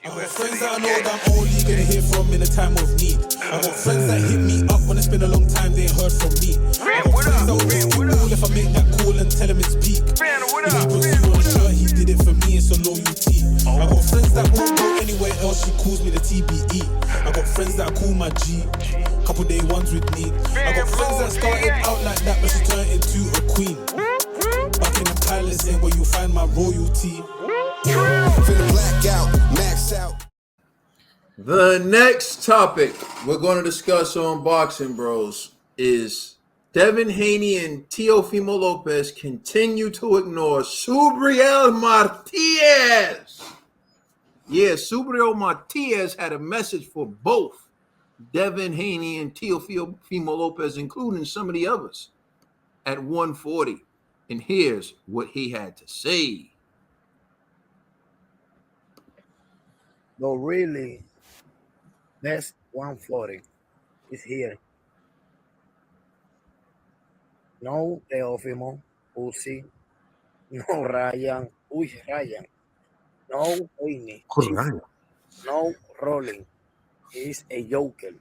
I got friends that I know that I'm only gonna hear from in a time of need. I got friends that hit me up when it's been a long time they ain't heard from me. I got friends that will just be cool if I make that call and tell him it's peak. If he puts you on a shirt, he did it for me, it's a loyalty. I got friends that won't go anywhere else, she calls me the TBE. I got friends that I call my G, couple day ones with me. I got friends that started out like that, but she turned into a queen. Back in the palace ain't where you find my royalty. The next topic we're going to discuss on Boxing Bros is Devin Haney and Teofimo Lopez continue to ignore Subriel Matias. Yeah, Subriel Matias had a message for both Devin Haney and Teofimo Lopez, including some of the others, at 140. And here's what he had to say. No, really, best 140 is here. No Teofimo, Uzi, no Ryan, Ryan, no Haney, no Rolling. He's a joker,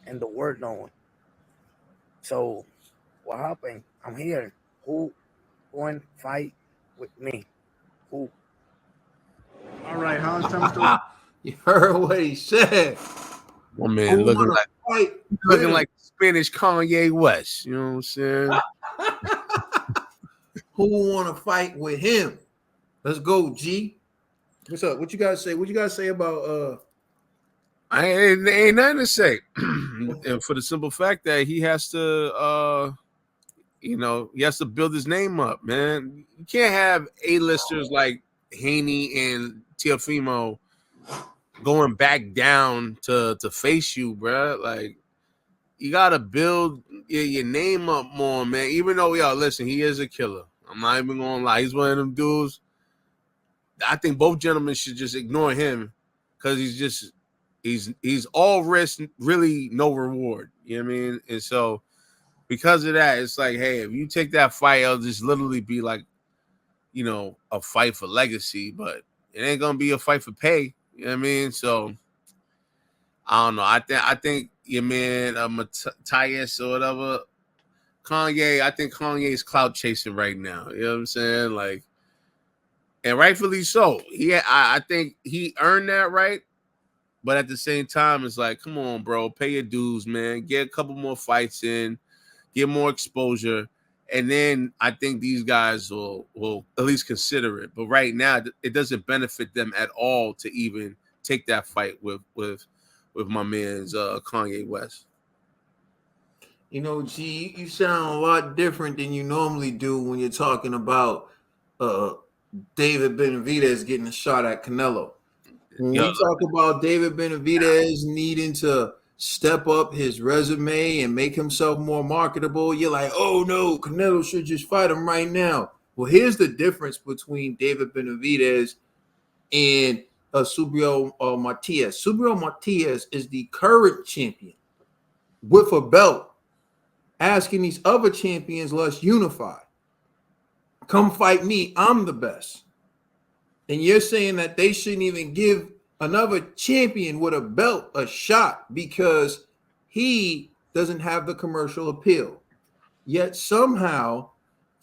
and the word known. So, what happened? I'm here. Who want to fight with me? Who? All right, how's time? You heard what he said. Well, man, looking like Spanish Kanye West. You know what I'm saying? Who want to fight with him? Let's go, G. What's up? What you guys say? What you guys say about I ain't nothing to say. And for the simple fact that he has to he has to build his name up, man. You can't have A-listers like Haney and Teofimo going back down to face you, bro. Like, you gotta build your name up more, man. Even though, listen, he is a killer. I'm not even gonna lie. He's one of them dudes. I think both gentlemen should just ignore him because he's all risk, really no reward. You know what I mean? And so because of that, it's like, hey, if you take that fight, it'll just literally be like, a fight for legacy, but it ain't gonna be a fight for pay. You know what I mean? So I don't know. I think your man Matias or whatever, Kanye. I think Kanye is clout chasing right now. You know what I'm saying? Like, and rightfully so. I think he earned that right. But at the same time, it's like, come on, bro, pay your dues, man. Get a couple more fights in, get more exposure. And then I think these guys will at least consider it. But right now, it doesn't benefit them at all to even take that fight with my man's Kanye West. G, you sound a lot different than you normally do when you're talking about David Benavidez getting a shot at Canelo. When we talk about David Benavidez needing to step up his resume and make himself more marketable, you're like, oh no, Canelo should just fight him right now. Well, here's the difference between David Benavidez and Subriel Matias. Subriel Matias is the current champion with a belt, asking these other champions, let's unify. Come fight me, I'm the best. And you're saying that they shouldn't even give another champion with a belt a shot because he doesn't have the commercial appeal. Yet somehow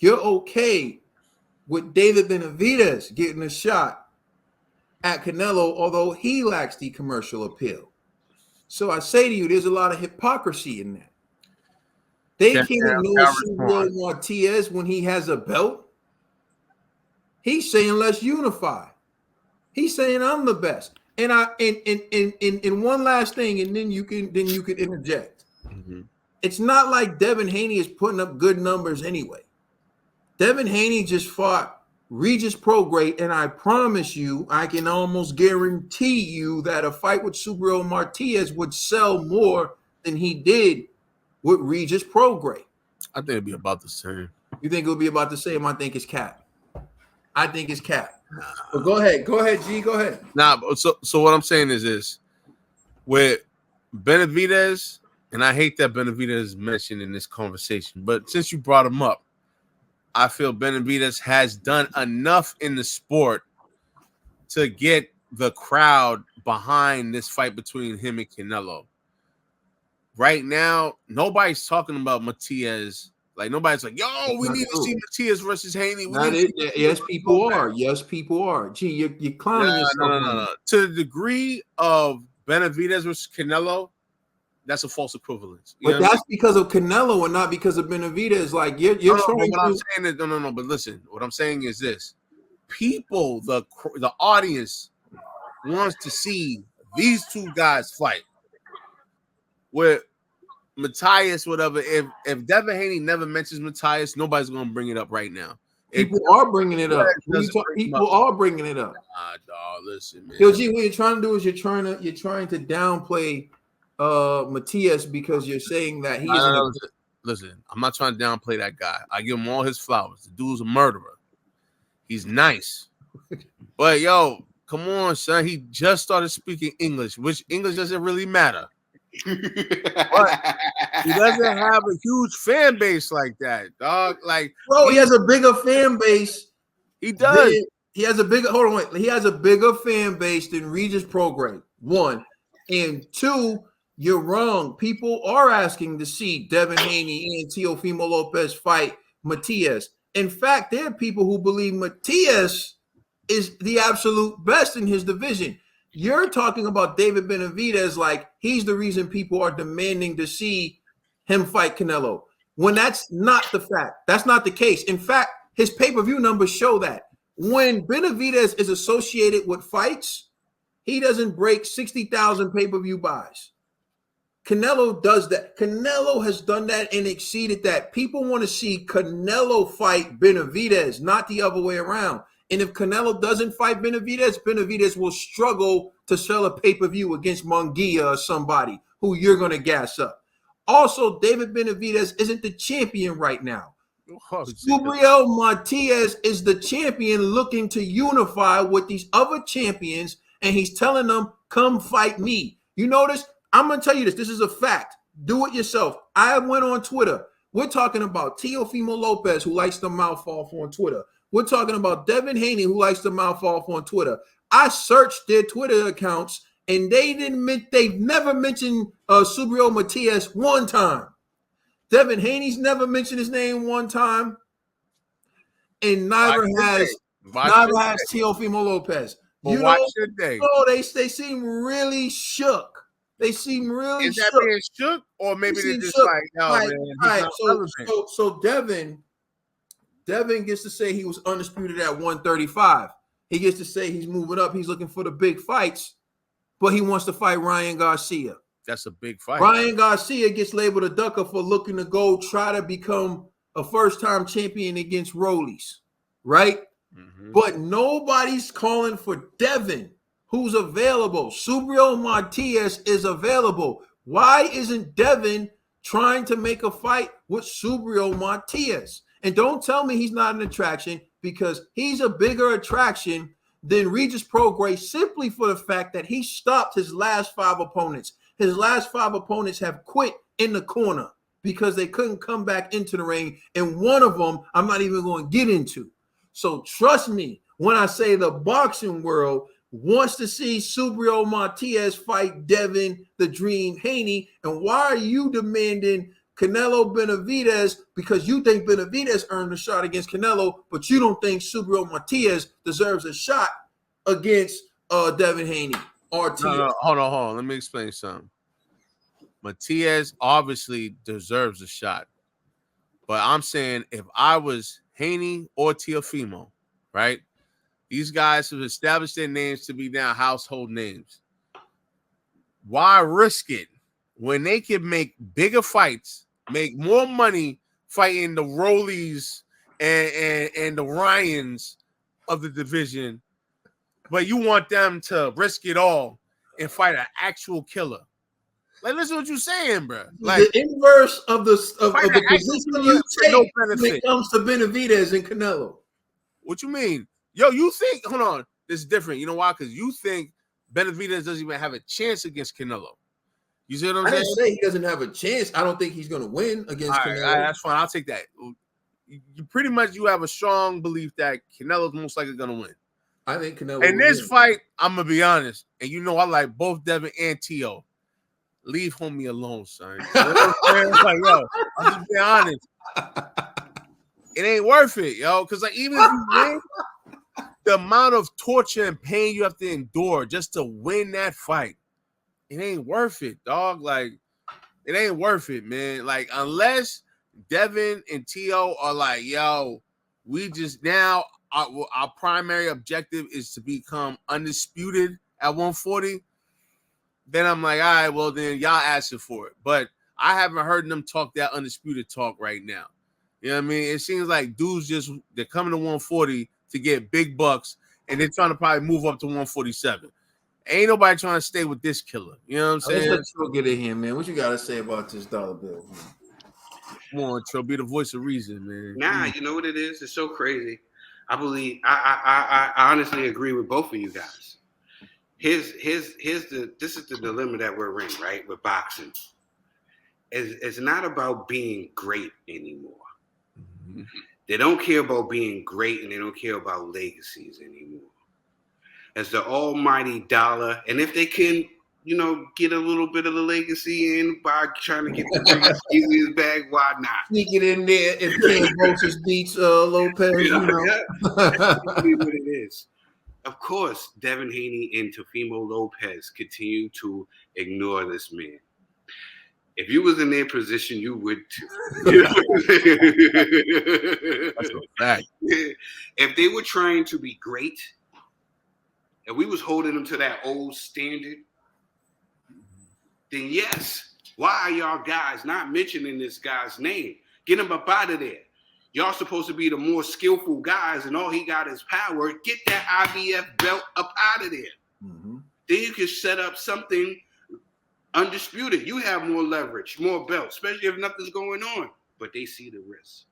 you're okay with David Benavidez getting a shot at Canelo, although he lacks the commercial appeal. So I say to you, there's a lot of hypocrisy in that. They can't ignore Subriel Matias when he has a belt. He's saying let's unify. He's saying I'm the best. And one last thing, and then you can interject. Mm-hmm. It's not like Devin Haney is putting up good numbers anyway. Devin Haney just fought Regis Prograis, and I promise you, I can almost guarantee you that a fight with Subriel Matias would sell more than he did with Regis Prograis. I think it'd be about the same. You think it'll be about the same? I think it's cap. But go ahead, G. Go ahead. So what I'm saying is this: with Benavidez, and I hate that Benavidez is mentioned in this conversation, but since you brought him up, I feel Benavidez has done enough in the sport to get the crowd behind this fight between him and Canelo. Right now, nobody's talking about Matias. Like, nobody's like, yo, we need to see Matias versus Haney. Yes, people are. Yes, people are. Gee, you're clowning yourself. No. To the degree of Benavidez versus Canelo, that's a false equivalence. But that's because of Canelo and not because of Benavidez. Like, you're trying to... I'm saying is, no. But listen, what I'm saying is this. People, the audience wants to see these two guys fight. With Matias, whatever. If Devin Haney never mentions Matias, nobody's gonna bring it up right now. People are bringing it up. People are bringing it up. Dog, listen, man. Yo, G, what you're trying to do is you're trying to downplay Matias because you're saying that he isn't. Listen, I'm not trying to downplay that guy. I give him all his flowers. The dude's a murderer. He's nice, but yo, come on, son. He just started speaking English, which English doesn't really matter. But he doesn't have a huge fan base like that, dog. Like, bro, he has a bigger fan base. He does. He has a bigger. Hold on, wait. He has a bigger fan base than Regis Prograis. 1 and 2. You're wrong. People are asking to see Devin Haney and Teofimo Lopez fight Matias. In fact, there are people who believe Matias is the absolute best in his division. You're talking about David Benavidez like he's the reason people are demanding to see him fight Canelo. When that's not the fact. That's not the case. In fact, his pay-per-view numbers show that. When Benavidez is associated with fights, he doesn't break 60,000 pay-per-view buys. Canelo does that. Canelo has done that and exceeded that. People want to see Canelo fight Benavidez, not the other way around. And if Canelo doesn't fight Benavidez, Benavidez will struggle to sell a pay-per-view against Munguia or somebody who you're going to gas up. Also, David Benavidez isn't the champion right now. Subriel Matias is the champion looking to unify with these other champions, and he's telling them, come fight me. You notice? I'm going to tell you this. This is a fact. Do it yourself. I went on Twitter. We're talking about Teofimo Lopez, who likes to mouth off on Twitter. We're talking about Devin Haney, who likes to mouth off on Twitter. I searched their Twitter accounts, and they've never mentioned Subriel Matias one time. Devin Haney's never mentioned his name one time, and neither has Teofimo Lopez. You know, should they? Oh, they seem really shook. They seem really shook. Is that being shook, or maybe they're just shook. Like, no, man. Right. So Devin gets to say he was undisputed at 135. He gets to say he's moving up. He's looking for the big fights, but he wants to fight Ryan Garcia. That's a big fight. Ryan Garcia gets labeled a ducker for looking to go try to become a first-time champion against Rollies, right? Mm-hmm. But nobody's calling for Devin, who's available. Subriel Matias is available. Why isn't Devin trying to make a fight with Subriel Matias? And don't tell me he's not an attraction, because he's a bigger attraction than Regis Prograis simply for the fact that he stopped his last 5 opponents. His last 5 opponents have quit in the corner because they couldn't come back into the ring. And one of them I'm not even going to get into. So trust me when I say the boxing world wants to see Subriel Matias fight Devin the Dream Haney. And why are you demanding Canelo Benavidez? Because you think Benavidez earned a shot against Canelo, but you don't think Subriel Matias deserves a shot against Devin Haney. No, hold on. Let me explain something. Matias obviously deserves a shot. But I'm saying if I was Haney or Teofimo, right? These guys have established their names to be now household names. Why risk it when they can make bigger fights, make more money fighting the Rollies and the Ryans of the division, but you want them to risk it all and fight an actual killer? Like, listen to what you're saying, bro. Like, the inverse of the position you take when it comes to Benavidez and Canelo. What you mean? Yo, you think, hold on, this is different. You know why? Because you think Benavidez doesn't even have a chance against Canelo. You see what I'm saying? I didn't say he doesn't have a chance. I don't think he's going to win against Canelo. All right, that's fine. I'll take that. You pretty much, you have a strong belief that Canelo's most likely going to win. I think Canelo. In this fight, I'm gonna be honest, and you know I like both Devin and Teo. Leave homie alone, son. You know what I'm saying? Like, yo, I'm just being honest. It ain't worth it, yo. Because like even if you win, the amount of torture and pain you have to endure just to win that fight, it ain't worth it, dog. Like, it ain't worth it, man. Like, unless Devin and Teo are like, yo, we just now our primary objective is to become undisputed at 140. Then I'm like, all right, well, then y'all asking for it. But I haven't heard them talk that undisputed talk right now. You know what I mean? It seems like dudes they're coming to 140 to get big bucks, and they're trying to probably move up to 147. Ain't nobody trying to stay with this killer. You know what I'm saying? Let's get in here, man. What you got to say about this dollar bill? Come on, Tro, be the voice of reason, man. Nah, you know what it is? It's so crazy. I honestly agree with both of you guys. This is the dilemma that we're in, right? With boxing. It's not about being great anymore. Mm-hmm. They don't care about being great, and they don't care about legacies anymore. It's the almighty dollar, and if they can, get a little bit of the legacy in by trying to get the easiest bag, why not? Sneak it in there if Canelo beats Lopez. That's exactly what it is. Of course, Devin Haney and Teofimo Lopez continue to ignore this man. If you was in their position, you would too. That's a fact. If they were trying to be great, and we was holding them to that old standard, then yes, why are y'all guys not mentioning this guy's name? Get him up out of there. Y'all supposed to be the more skillful guys, and all he got is power. Get that IBF belt up out of there. Mm-hmm. Then you can set up something undisputed. You have more leverage, more belts, especially if nothing's going on. But they see the risk.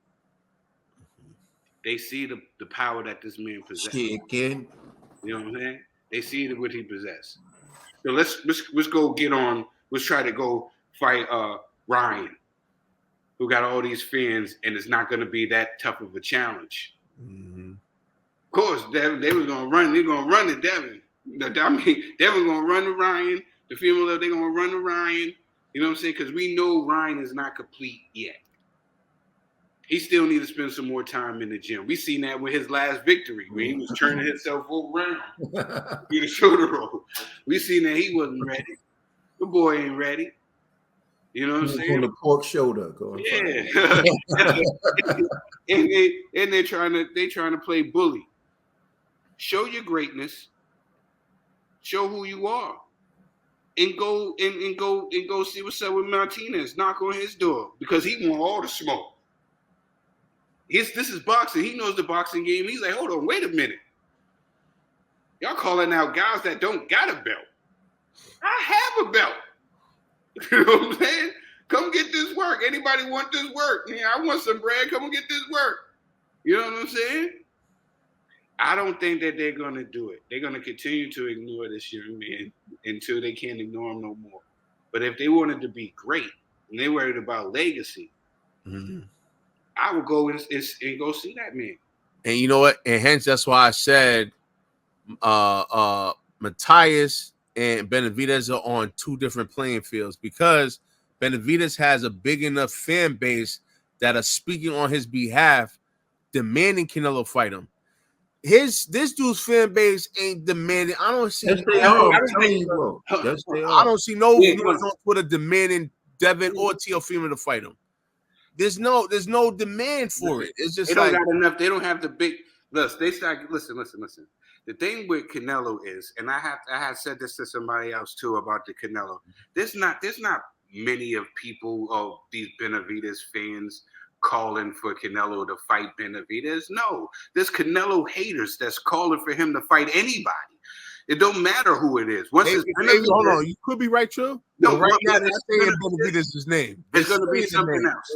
They see the power that this man possesses. Again. You know what I'm saying? They see what he possesses. So let's go get on. Let's try to go fight Ryan, who got all these fans, and it's not going to be that tough of a challenge. Mm-hmm. Of course, they was going to run. They're going to run to Devin. I mean, Devin going to run to Ryan. The female, they're going to run to Ryan. You know what I'm saying? Because we know Ryan is not complete yet. He still needs to spend some more time in the gym. We seen that with his last victory, when he was turning himself around in the shoulder roll. We seen that he wasn't ready. The boy ain't ready. You know what I'm saying? On the pork shoulder. Yeah. and they're trying to play bully. Show your greatness. Show who you are. And go see what's up with Matias. Knock on his door because he want all the smoke. This is boxing. He knows the boxing game. He's like, hold on, wait a minute. Y'all calling out guys that don't got a belt. I have a belt. You know what I'm saying? Come get this work. Anybody want this work? Yeah, I want some bread. Come and get this work. You know what I'm saying? I don't think that they're going to do it. They're going to continue to ignore this young man until they can't ignore him no more. But if they wanted to be great and they worried about legacy, mm-hmm. I would go and go see that man. And you know what? And hence that's why I said Matias and Benavidez are on two different playing fields, because Benavidez has a big enough fan base that are speaking on his behalf, demanding Canelo fight him. This dude's fan base ain't demanding. I don't see. Yes, they are. I don't see no on Twitter demanding Devin or Teofimo to fight him. There's no demand for it. It's just they don't got enough. They don't have the big. Listen. The thing with Canelo is, and I have said this to somebody else too about the Canelo. There's not many of people of these Benavidez fans calling for Canelo to fight Benavidez. No, there's Canelo haters that's calling for him to fight anybody. It don't matter who it is. Hold on, you could be right, True. No, right now they're saying Benavidez's name. It's going to be something else.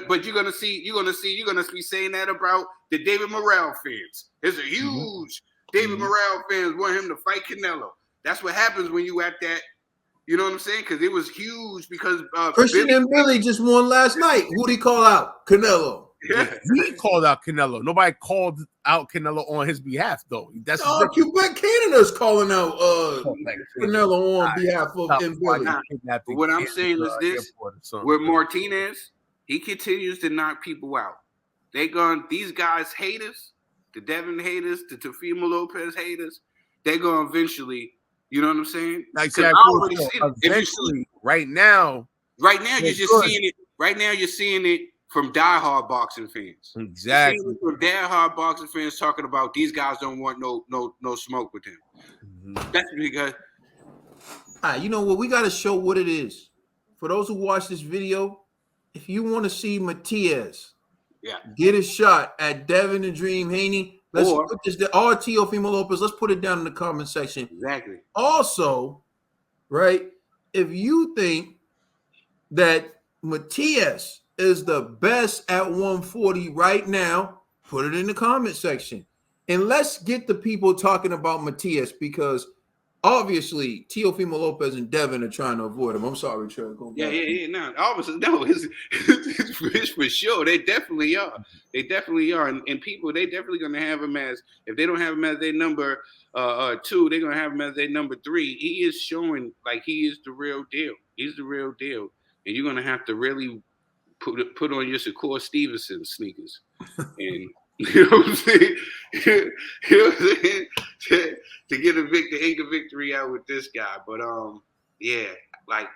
But you're going to be saying that about the David Morrell fans. There's a huge David Morrell fans want him to fight Canelo. That's what happens when you at that. You know what I'm saying? Because it was huge. Because Christian and Billy just won last night. Who'd he call out? Canelo. He called out Canelo. Nobody called out Canelo on his behalf, though. That's Quebec Canada's calling out Canelo on behalf of Billy. But what I'm saying is this: with Martinez, he continues to knock people out. These guys haters, the Devin haters, the Teofimo Lopez haters, they're gonna eventually, you know what I'm saying? Eventually, right now you're just seeing it. Right now, you're seeing it from diehard boxing fans. Exactly. From diehard boxing fans talking about these guys don't want no smoke with him. Mm-hmm. That's because. You know what? We got to show what it is. For those who watch this video, if you want to see Matias get a shot at Devin the Dream Haney, let's put this there. Or Teofimo Lopez, let's put it down in the comment section. Exactly. Also, right, if you think that Matias is the best at 140 right now, put it in the comment section. And let's get the people talking about Matias, because obviously Teofimo Lopez and Devin are trying to avoid him. I'm sorry, Trey. No, obviously, no, it's for sure. They definitely are. And people, they definitely going to have him as, if they don't have him as their number 2, they're going to have him as their number 3. He is showing like he is the real deal. He's the real deal. And you're going to have to really put on your Shakur Stevenson sneakers. And you know what I'm saying? You know what I'm saying? To get a victory out with this guy. But like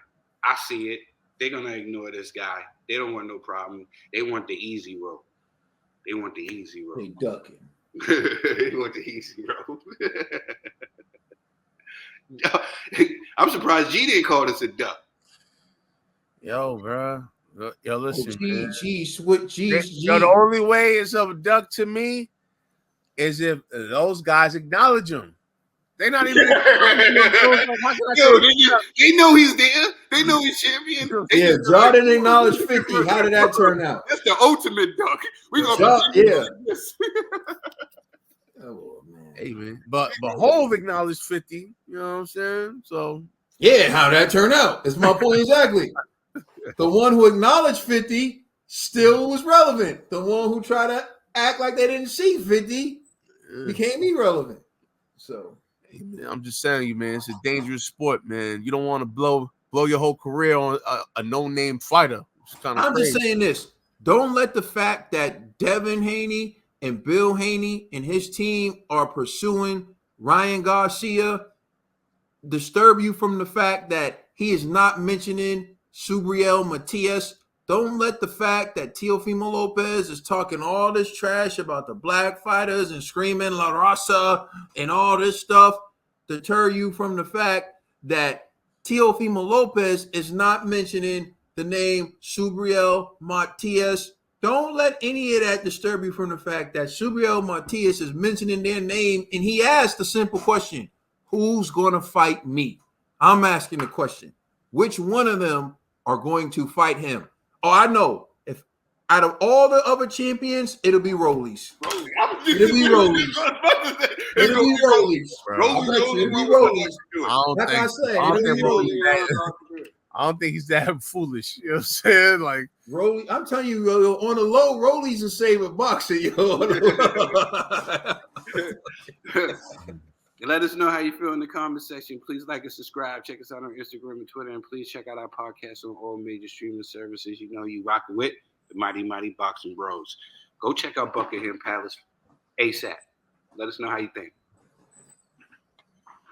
I see it. They're gonna ignore this guy. They don't want no problem. They want the easy road. They ducking. They want the easy road. I'm surprised G didn't call this a duck. Yo, bro. Yo, listen. The only way it's a duck to me is if those guys acknowledge him. They're not even. They know he's there. They know he's champion. Jaw didn't acknowledge 50. How did that turn out? That's the ultimate duck. We gonna like this. Oh man. Hey man, but Hove acknowledged 50. You know what I'm saying? So how did that turn out? That's my point exactly. The one who acknowledged 50 still was relevant. The one who tried to act like they didn't see 50 became irrelevant. So I'm just telling you, man, it's a dangerous sport, man. You don't want to blow your whole career on a no-name fighter. I'm just saying this. Don't let the fact that Devin Haney and Bill Haney and his team are pursuing Ryan Garcia disturb you from the fact that he is not mentioning Subriel Matias. Don't let the fact that Teofimo Lopez is talking all this trash about the black fighters and screaming La Raza and all this stuff deter you from the fact that Teofimo Lopez is not mentioning the name Subriel Matias. Don't let any of that disturb you from the fact that Subriel Matias is mentioning their name, and he asked the simple question, who's going to fight me? I'm asking the question, which one of them are going to fight him? Oh, I know. If out of all the other champions, it'll be Rollies. It'll be Rollies. It'll be Rollies. It'll be Rollies. Like I said, it'll be Rollies. I don't think he's that foolish. You know what I'm saying? Like Rollies. I'm telling you, on the low, Rollies is saving boxing, yo. Let us know how you feel in the comment section. Please like and subscribe. Check us out on Instagram and Twitter. And please check out our podcast on all major streaming services. You know you rocking with the Mighty Mighty Boxing Bros. Go check out Buckingham Palace ASAP. Let us know how you think.